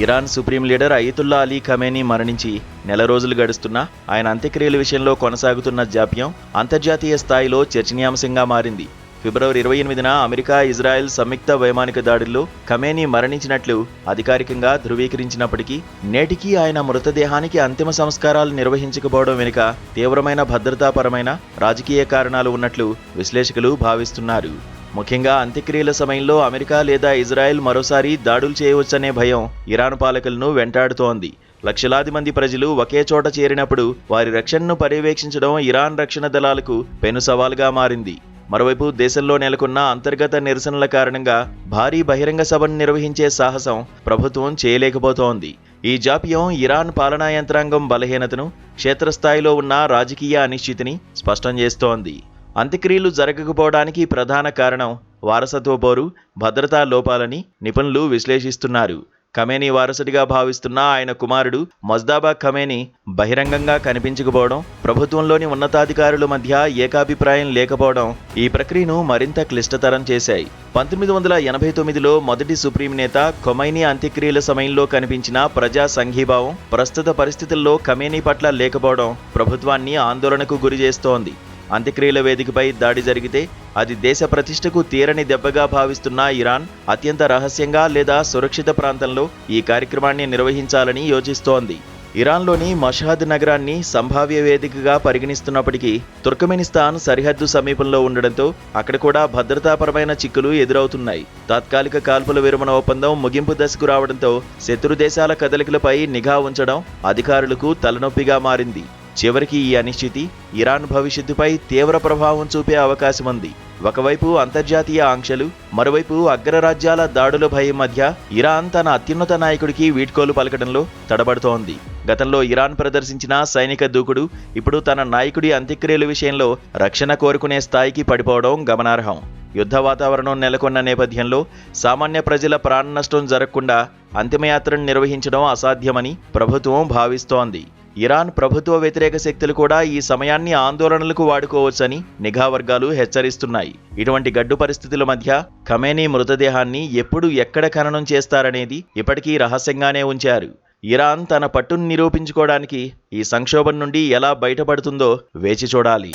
Iran supreme leader Ayatollah Ali Khamenei మరణించి నెల రోజులు గడుస్తున్నా ఆయన అంత్యక్రియల విషయంలో కొనసాగుతున్న జాప్యం అంతర్జాతీయ స్థాయిలో చర్చనీయాంశంగా మారింది. ఫిబ్రవరి 28న అమెరికా ఇజ్రాయెల్ సంయుక్త వైమానిక దాడుల్లో ఖమేనీ మరణించినట్లు అధికారికంగా ధృవీకరించినప్పటికీ నేటికీ ఆయన మృతదేహానికి అంతిమ సంస్కారాలు నిర్వహించకపోవడం వెనుక తీవ్రమైన భద్రతాపరమైన రాజకీయ కారణాలు ఉన్నట్లు విశ్లేషకులు భావిస్తున్నారు. ముఖ్యంగా అంత్యక్రియల సమయంలో అమెరికా లేదా ఇజ్రాయెల్ మరోసారి దాడులు చేయవచ్చనే భయం ఇరాన్ పాలకులను వెంటాడుతోంది. లక్షలాది మంది ప్రజలు ఒకే చోట చేరినప్పుడు వారి రక్షణను పర్యవేక్షించడం ఇరాన్ రక్షణ దళాలకు పెను సవాలుగా మారింది. మరోవైపు దేశంలో నెలకొన్న అంతర్గత నిరసనల కారణంగా భారీ బహిరంగ సభను నిర్వహించే సాహసం ప్రభుత్వం చేయలేకపోతోంది. ఈ జాప్యం ఇరాన్ పాలనా యంత్రాంగం బలహీనతను, క్షేత్రస్థాయిలో ఉన్న రాజకీయ అనిశ్చితిని స్పష్టం చేస్తోంది. అంత్యక్రియలు జరగకపోవడానికి ప్రధాన కారణం వారసత్వ పోరు, భద్రతా లోపాలని నిపుణులు విశ్లేషిస్తున్నారు. ఖమేనీ వారసుడిగా భావిస్తున్న ఆయన కుమారుడు మొజ్దాబా ఖమేనీ బహిరంగంగా కనిపించకపోవడం, ప్రభుత్వంలోని ఉన్నతాధికారుల మధ్య ఏకాభిప్రాయం లేకపోవడం ఈ ప్రక్రియను మరింత క్లిష్టతరం చేశాయి. 1989లో మొదటి సుప్రీం నేత ఖొమైనీ అంత్యక్రియల సమయంలో కనిపించిన ప్రజా సంఘీభావం ప్రస్తుత పరిస్థితుల్లో ఖమేనీ పట్ల లేకపోవడం ప్రభుత్వాన్ని ఆందోళనకు గురిచేస్తోంది. అంత్యక్రియల వేదికపై దాడి జరిగితే అది దేశ ప్రతిష్టకు తీరని దెబ్బగా భావిస్తున్న ఇరాన్ అత్యంత రహస్యంగా లేదా సురక్షిత ప్రాంతంలో ఈ కార్యక్రమాన్ని నిర్వహించాలని యోచిస్తోంది. ఇరాన్లోని మషహద్ నగరాన్ని సంభావ్య వేదికగా పరిగణిస్తున్నప్పటికీ తుర్కమెనిస్తాన్ సరిహద్దు సమీపంలో ఉండడంతో అక్కడ కూడా భద్రతాపరమైన చిక్కులు ఎదురవుతున్నాయి. తాత్కాలిక కాల్పుల విరమణ ఒప్పందం ముగింపు దశకు రావడంతో శత్రు దేశాల కదలికలపై నిఘా ఉంచడం అధికారులకు తలనొప్పిగా మారింది. చివరికి ఈ అనిశ్చితి ఇరాన్ భవిష్యత్తుపై తీవ్ర ప్రభావం చూపే అవకాశం ఉంది. ఒకవైపు అంతర్జాతీయ ఆంక్షలు, మరోవైపు అగ్రరాజ్యాల దాడుల భయం మధ్య ఇరాన్ తన అత్యున్నత నాయకుడికి వీడ్కోలు పలకడంలో తడబడుతోంది. గతంలో ఇరాన్ ప్రదర్శించిన సైనిక దూకుడు ఇప్పుడు తన నాయకుడి అంత్యక్రియల విషయంలో రక్షణ కోరుకునే స్థాయికి పడిపోవడం గమనార్హం. యుద్ధ వాతావరణం నెలకొన్న నేపథ్యంలో సామాన్య ప్రజల ప్రాణ నష్టం జరగకుండా అంతిమయాత్రను నిర్వహించడం అసాధ్యమని ప్రభుత్వం భావిస్తోంది. ఇరాన్ ప్రభుత్వ వ్యతిరేక శక్తులు కూడా ఈ సమయాన్ని ఆందోళనలకు వాడుకోవచ్చని నిఘా వర్గాలు హెచ్చరిస్తున్నాయి. ఇటువంటి గడ్డు పరిస్థితుల మధ్య ఖమేనీ మృతదేహాన్ని ఎప్పుడు ఎక్కడ ఖననం చేస్తారనేది ఇప్పటికీ రహస్యంగానే ఉంచారు. ఇరాన్ తన పట్టును నిరూపించుకోవడానికి ఈ సంక్షోభం నుండి ఎలా బయటపడుతుందో వేచి చూడాలి.